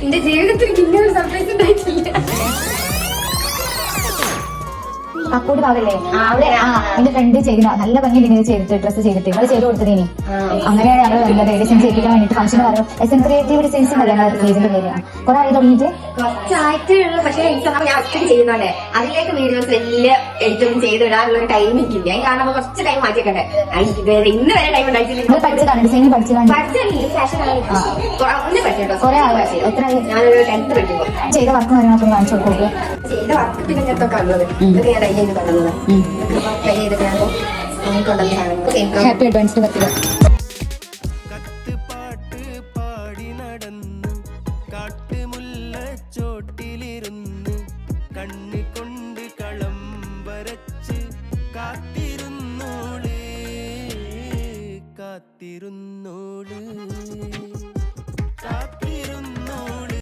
എന്റെ ജീവിതത്തിൽ ഇങ്ങനെ ഒരു സർപ്രൈസ് ഉണ്ടായിട്ടില്ല. കക്കോട് ഭാഗല്ലേ അവിടെ എന്റെ ഫ്രണ്ട് ചെയ്ത നല്ല ഭംഗി ഇങ്ങനെ ചെയ്തിട്ട് ഡ്രസ്സ് ചെയ്തിട്ട് അത് ചെയ്ത് കൊടുത്തതേനി. അങ്ങനെയാണ് ഞങ്ങൾ വന്നത് ഡിസൈൻ ചെയ്യിപ്പിക്കാൻ വേണ്ടിട്ട് ഫംഗ്ഷൻ പറഞ്ഞു. എസ്എൻ ക്രിയേറ്റീവ് ഡിസൈൻസ് അല്ല ഞങ്ങൾ പേജിന്റെ പേര്. കുറെ ആയി തുടങ്ങിയിട്ട് കുറച്ചായിട്ടുള്ളൂ. പക്ഷെ എനിക്ക് ഞാൻ ഒറ്റയ്ക്ക് ചെയ്യുന്നുണ്ട്. അതിലേക്ക് വീഡിയോസ് വലിയ എഡിറ്റൊന്നും ചെയ്തിടാനുള്ള ഒരു ടൈം എനിക്കില്ല. കാരണം നമ്മൾ കുറച്ച് ടൈം മാറ്റിയൊക്കെ ഇന്ന് വരെ ടൈം ഉണ്ടായിട്ടില്ല. പഠിച്ചതാണ് ഡിസൈനിങ് പഠിച്ചതാണ്. കുറെ ആള് എത്ര ഞാനൊരു 10th പഠിക്കുമ്പോ ചെയ്ത വർക്ക് കാര്യങ്ങളൊക്കെ കാണിച്ചു കൊടുക്കും. ചെയ്ത വർക്ക് പിന്നെ ഇങ്ങനത്തൊക്കെ ഉള്ളത് ഇതൊക്കെ ഞാൻ ചെയ്ത് തന്നത്. ട്രൈ ചെയ്തിട്ട് ഹാപ്പി അഡ്വാൻസ് പറ്റുക. കത്തുപാട്ട് പാടി നടന്ന് കാട്ടുമുല്ലച്ചോട്ടിലിരുന്ന് കണ്ണി കൊണ്ട് കളം വരച്ച് കാത്തിരുന്നോള് കാത്തിരുന്നോള്.